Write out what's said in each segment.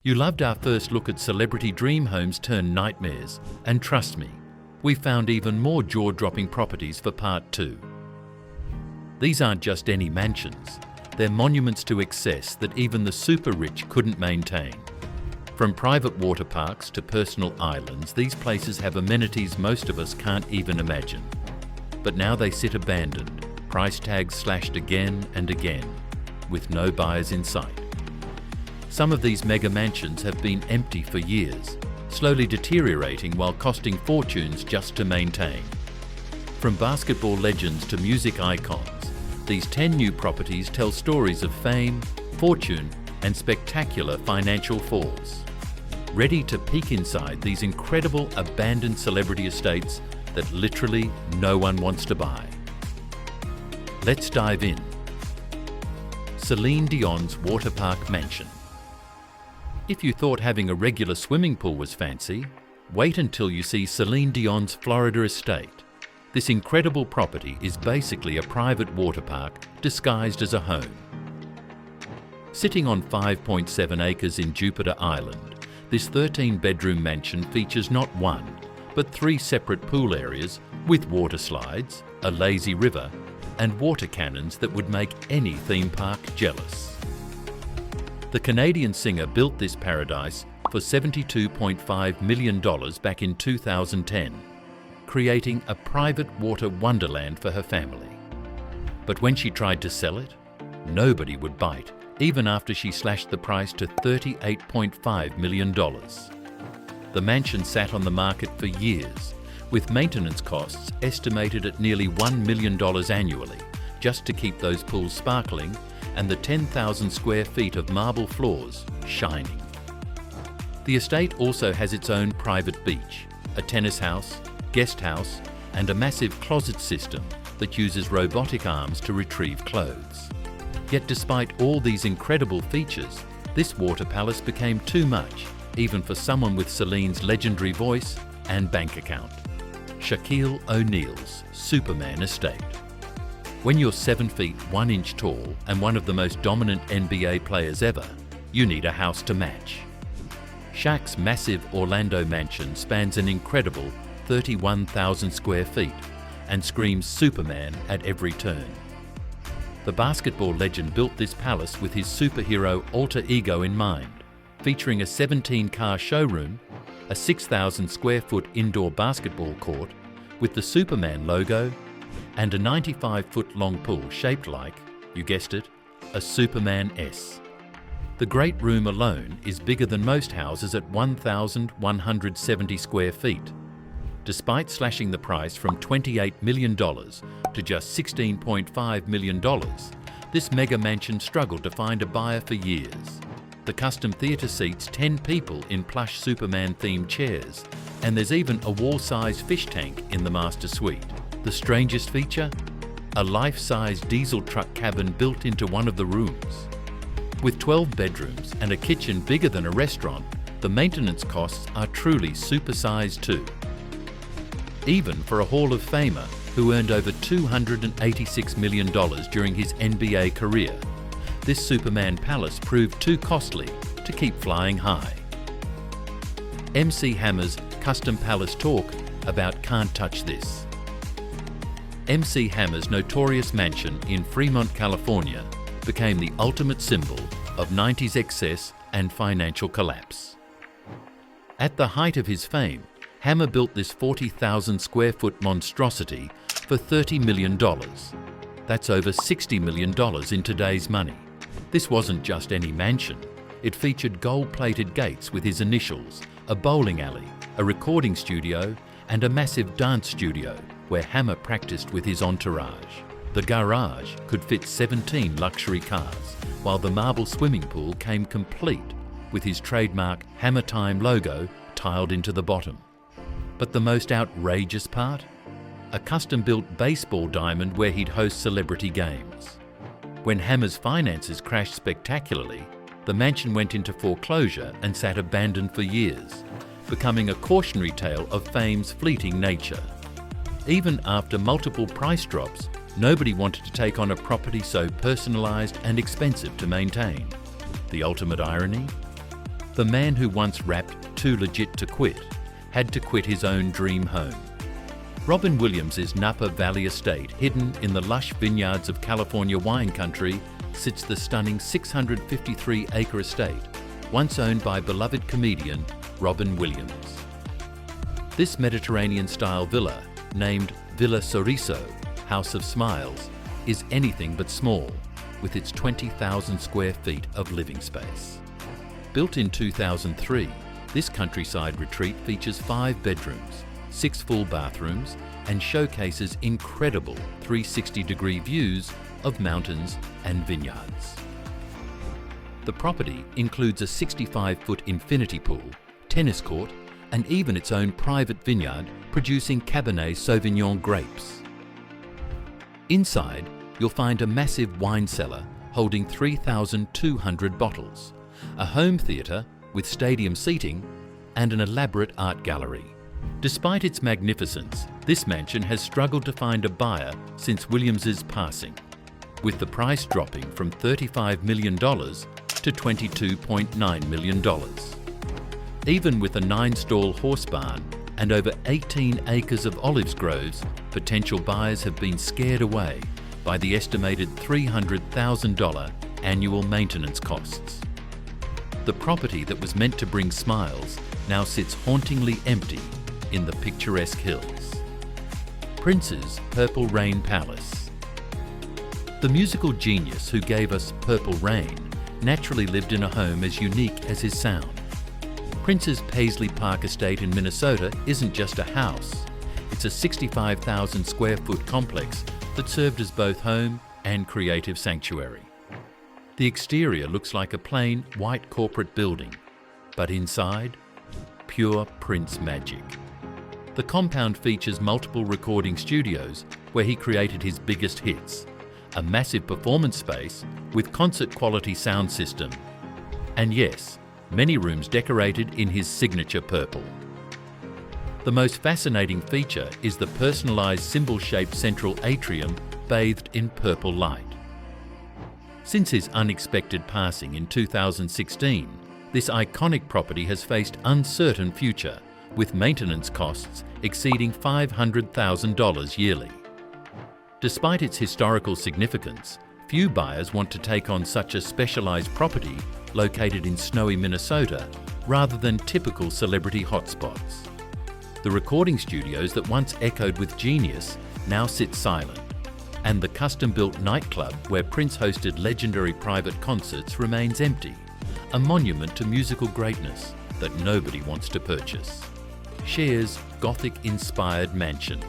You loved our first look at celebrity dream homes turned nightmares, and trust me, we found even more jaw-dropping properties for part 2. These aren't just any mansions, they're monuments to excess that even the super rich couldn't maintain. From private water parks to personal islands, these places have amenities most of us can't even imagine. But now they sit abandoned, price tags slashed again and again, with no buyers in sight. Some of these mega mansions have been empty for years, slowly deteriorating while costing fortunes just to maintain. From basketball legends to music icons, these 10 new properties tell stories of fame, fortune, and spectacular financial falls. Ready to peek inside these incredible abandoned celebrity estates that literally no one wants to buy. Let's dive in. Celine Dion's water park mansion. If you thought having a regular swimming pool was fancy, wait until you see Celine Dion's Florida estate. This incredible property is basically a private water park disguised as a home. Sitting on 5.7 acres in Jupiter Island, this 13-bedroom mansion features not one, but 3 separate pool areas with water slides, a lazy river, and water cannons that would make any theme park jealous. The Canadian singer built this paradise for $72.5 million back in 2010, creating a private water wonderland for her family. But when she tried to sell it, nobody would bite, even after she slashed the price to $38.5 million. The mansion sat on the market for years, with maintenance costs estimated at nearly $1 million annually, just to keep those pools sparkling and the 10,000 square feet of marble floors shining. The estate also has its own private beach, a tennis house, guest house, and a massive closet system that uses robotic arms to retrieve clothes. Yet despite all these incredible features, this water palace became too much, even for someone with Celine's legendary voice and bank account. Shaquille O'Neal's Superman estate. When you're 7 feet 1 inch tall and one of the most dominant NBA players ever, you need a house to match. Shaq's massive Orlando mansion spans an incredible 31,000 square feet and screams Superman at every turn. The basketball legend built this palace with his superhero alter ego in mind, featuring a 17-car showroom, a 6,000 square foot indoor basketball court with the Superman logo, and a 95-foot-long pool shaped like, you guessed it, a Superman S. The great room alone is bigger than most houses at 1,170 square feet. Despite slashing the price from $28 million to just $16.5 million, this mega mansion struggled to find a buyer for years. The custom theatre seats 10 people in plush Superman-themed chairs, and there's even a wall-sized fish tank in the master suite. The strangest feature? A life-size diesel truck cabin built into one of the rooms. With 12 bedrooms and a kitchen bigger than a restaurant, the maintenance costs are truly supersized too. Even for a Hall of Famer who earned over $286 million during his NBA career, this Superman palace proved too costly to keep flying high. MC Hammer's Custom Palace talk about Can't Touch This. MC Hammer's notorious mansion in Fremont, California became the ultimate symbol of 90s excess and financial collapse. At the height of his fame, Hammer built this 40,000 square foot monstrosity for $30 million. That's over $60 million in today's money. This wasn't just any mansion. It featured gold-plated gates with his initials, a bowling alley, a recording studio, and a massive dance studio where Hammer practiced with his entourage. The garage could fit 17 luxury cars, while the marble swimming pool came complete with his trademark Hammer Time logo tiled into the bottom. But the most outrageous part? A custom-built baseball diamond where he'd host celebrity games. When Hammer's finances crashed spectacularly, the mansion went into foreclosure and sat abandoned for years, becoming a cautionary tale of fame's fleeting nature. Even after multiple price drops, nobody wanted to take on a property so personalized and expensive to maintain. The ultimate irony? The man who once rapped "Too Legit to Quit" had to quit his own dream home. Robin Williams' Napa Valley estate, hidden in the lush vineyards of California wine country, sits the stunning 653-acre estate, once owned by beloved comedian Robin Williams. This Mediterranean-style villa, named Villa Sorriso, House of Smiles, is anything but small, with its 20,000 square feet of living space. Built in 2003, this countryside retreat features 5 bedrooms, 6 full bathrooms, and showcases incredible 360-degree views of mountains and vineyards. The property includes a 65-foot infinity pool, tennis court, and even its own private vineyard producing Cabernet Sauvignon grapes. Inside, you'll find a massive wine cellar holding 3,200 bottles, a home theatre with stadium seating, and an elaborate art gallery. Despite its magnificence, this mansion has struggled to find a buyer since Williams's passing, with the price dropping from $35 million to $22.9 million. Even with a 9-stall horse barn and over 18 acres of olive groves, potential buyers have been scared away by the estimated $300,000 annual maintenance costs. The property that was meant to bring smiles now sits hauntingly empty in the picturesque hills. Prince's Purple Rain Palace. The musical genius who gave us Purple Rain naturally lived in a home as unique as his sound. Prince's Paisley Park estate in Minnesota isn't just a house, it's a 65,000 square foot complex that served as both home and creative sanctuary. The exterior looks like a plain white corporate building, but inside, pure Prince magic. The compound features multiple recording studios where he created his biggest hits, a massive performance space with concert-quality sound system, and yes, many rooms decorated in his signature purple. The most fascinating feature is the personalized symbol-shaped central atrium bathed in purple light. Since his unexpected passing in 2016, this iconic property has faced uncertain future, with maintenance costs exceeding $500,000 yearly. Despite its historical significance, few buyers want to take on such a specialized property located in snowy Minnesota rather than typical celebrity hotspots. The recording studios that once echoed with genius now sit silent, and the custom-built nightclub where Prince hosted legendary private concerts remains empty, a monument to musical greatness that nobody wants to purchase. Cher's Gothic-inspired mansion.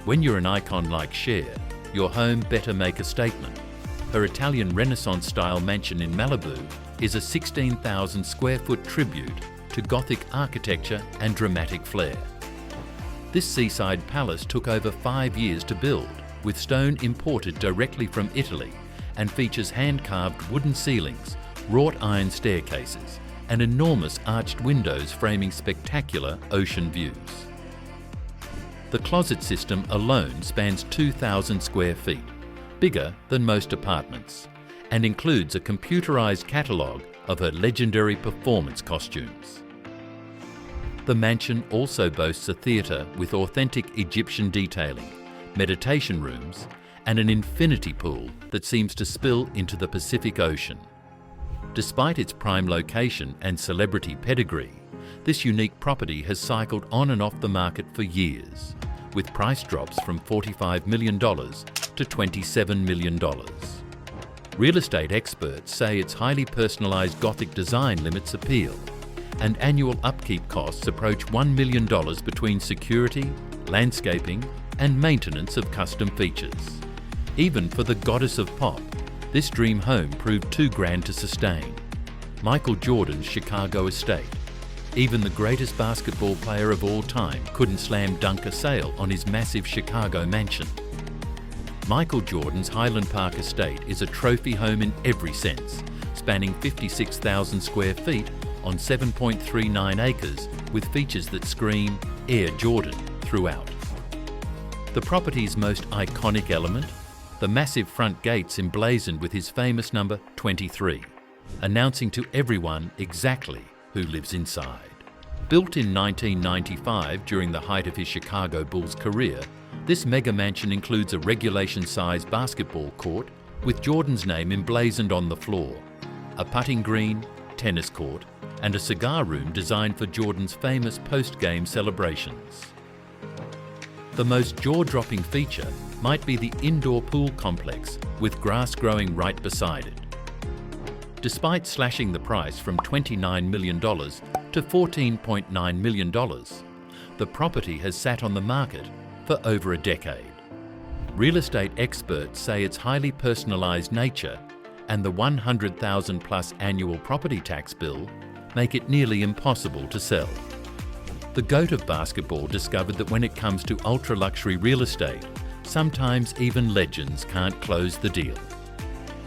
When you're an icon like Cher, your home better make a statement. Her Italian Renaissance-style mansion in Malibu is a 16,000 square foot tribute to Gothic architecture and dramatic flair. This seaside palace took over 5 years to build, with stone imported directly from Italy, and features hand-carved wooden ceilings, wrought iron staircases, and enormous arched windows framing spectacular ocean views. The closet system alone spans 2,000 square feet, bigger than most apartments, and includes a computerized catalogue of her legendary performance costumes. The mansion also boasts a theatre with authentic Egyptian detailing, meditation rooms, and an infinity pool that seems to spill into the Pacific Ocean. Despite its prime location and celebrity pedigree, this unique property has cycled on and off the market for years, with price drops from $45 million to $27 million. Real estate experts say its highly personalized Gothic design limits appeal, and annual upkeep costs approach $1 million between security, landscaping, and maintenance of custom features. Even for the goddess of pop, this dream home proved too grand to sustain. Michael Jordan's Chicago estate. Even the greatest basketball player of all time couldn't slam dunk a sale on his massive Chicago mansion. Michael Jordan's Highland Park estate is a trophy home in every sense, spanning 56,000 square feet on 7.39 acres with features that scream Air Jordan throughout. The property's most iconic element? The massive front gates emblazoned with his famous number 23, announcing to everyone exactly who lives inside. Built in 1995 during the height of his Chicago Bulls career, this mega mansion includes a regulation-sized basketball court with Jordan's name emblazoned on the floor, a putting green, tennis court, and a cigar room designed for Jordan's famous post-game celebrations. The most jaw-dropping feature might be the indoor pool complex with grass growing right beside it. Despite slashing the price from $29 million to $14.9 million, the property has sat on the market for over a decade. Real estate experts say its highly personalised nature and the $100,000 plus annual property tax bill make it nearly impossible to sell. The GOAT of basketball discovered that when it comes to ultra-luxury real estate, sometimes even legends can't close the deal.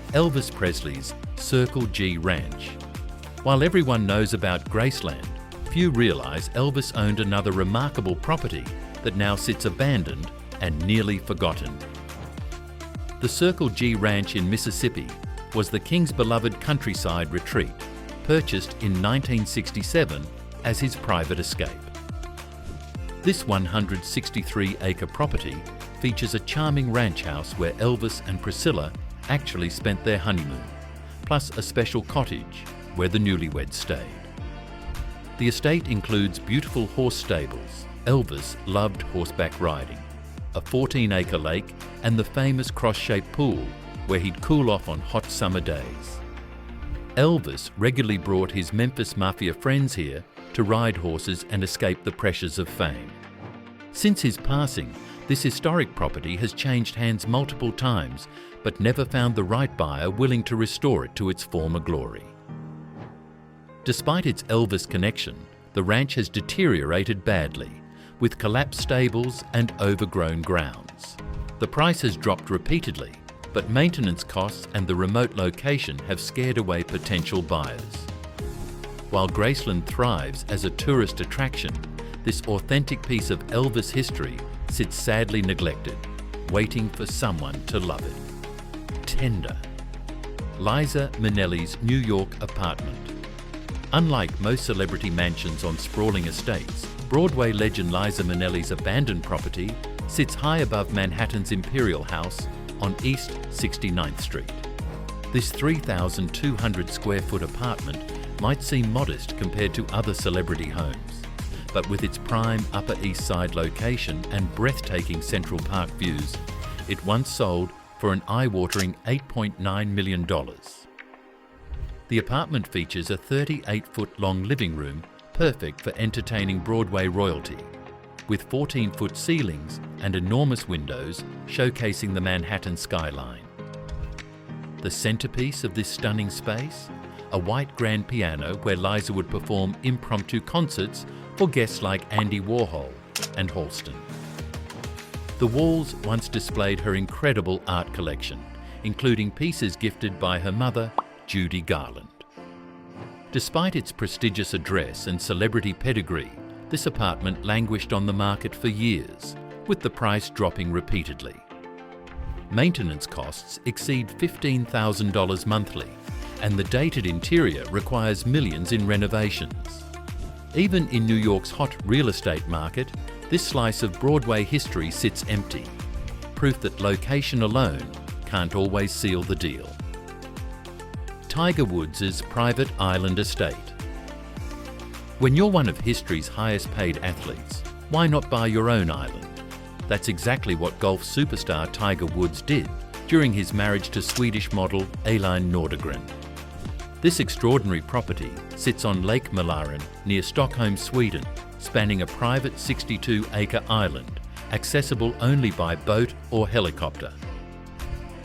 Elvis Presley's Circle G Ranch. While everyone knows about Graceland, few realise Elvis owned another remarkable property that now sits abandoned and nearly forgotten. The Circle G Ranch in Mississippi was the King's beloved countryside retreat, purchased in 1967 as his private escape. This 163-acre property features a charming ranch house where Elvis and Priscilla actually spent their honeymoon, plus a special cottage where the newlyweds stayed. The estate includes beautiful horse stables. Elvis loved horseback riding, a 14-acre lake, and the famous cross-shaped pool where he'd cool off on hot summer days. Elvis regularly brought his Memphis Mafia friends here to ride horses and escape the pressures of fame. Since his passing, this historic property has changed hands multiple times, but never found the right buyer willing to restore it to its former glory. Despite its Elvis connection, the ranch has deteriorated badly, with collapsed stables and overgrown grounds. The price has dropped repeatedly, but maintenance costs and the remote location have scared away potential buyers. While Graceland thrives as a tourist attraction, this authentic piece of Elvis history sits sadly neglected, waiting for someone to love it. Tender. Liza Minnelli's New York apartment. Unlike most celebrity mansions on sprawling estates, Broadway legend Liza Minnelli's abandoned property sits high above Manhattan's Imperial House on East 69th Street. This 3,200 square foot apartment might seem modest compared to other celebrity homes, but with its prime Upper East Side location and breathtaking Central Park views, it once sold for an eye-watering $8.9 million. The apartment features a 38-foot-long living room perfect for entertaining Broadway royalty, with 14-foot ceilings and enormous windows showcasing the Manhattan skyline. The centerpiece of this stunning space? A white grand piano where Liza would perform impromptu concerts for guests like Andy Warhol and Halston. The walls once displayed her incredible art collection, including pieces gifted by her mother, Judy Garland. Despite its prestigious address and celebrity pedigree, this apartment languished on the market for years, with the price dropping repeatedly. Maintenance costs exceed $15,000 monthly, and the dated interior requires millions in renovations. Even in New York's hot real estate market, this slice of Broadway history sits empty, proof that location alone can't always seal the deal. Tiger Woods' private island estate. When you're one of history's highest paid athletes, why not buy your own island? That's exactly what golf superstar Tiger Woods did during his marriage to Swedish model Elin Nordegren. This extraordinary property sits on Lake Mälaren near Stockholm, Sweden, spanning a private 62-acre island, accessible only by boat or helicopter.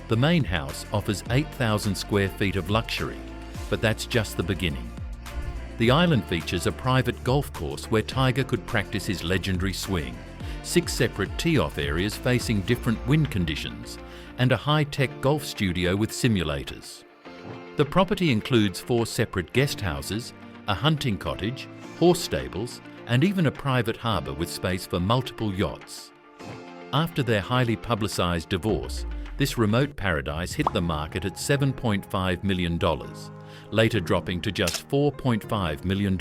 The main house offers 8,000 square feet of luxury, but that's just the beginning. The island features a private golf course where Tiger could practice his legendary swing, 6 separate tee-off areas facing different wind conditions, and a high-tech golf studio with simulators. The property includes 4 separate guest houses, a hunting cottage, horse stables, and even a private harbour with space for multiple yachts. After their highly publicised divorce, this remote paradise hit the market at $7.5 million, later dropping to just $4.5 million,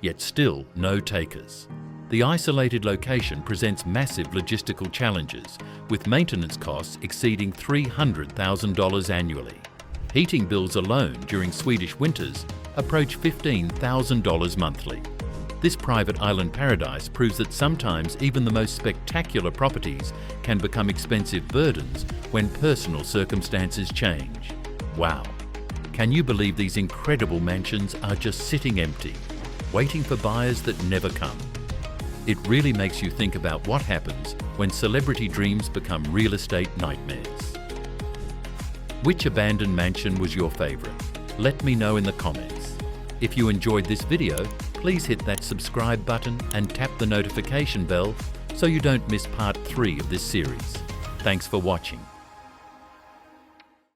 yet still no takers. The isolated location presents massive logistical challenges, with maintenance costs exceeding $300,000 annually. Heating bills alone during Swedish winters approach $15,000 monthly. This private island paradise proves that sometimes even the most spectacular properties can become expensive burdens when personal circumstances change. Wow! Can you believe these incredible mansions are just sitting empty, waiting for buyers that never come? It really makes you think about what happens when celebrity dreams become real estate nightmares. Which abandoned mansion was your favorite? Let me know in the comments. If you enjoyed this video, please hit that subscribe button and tap the notification bell so you don't miss part 3 of this series. Thanks for watching.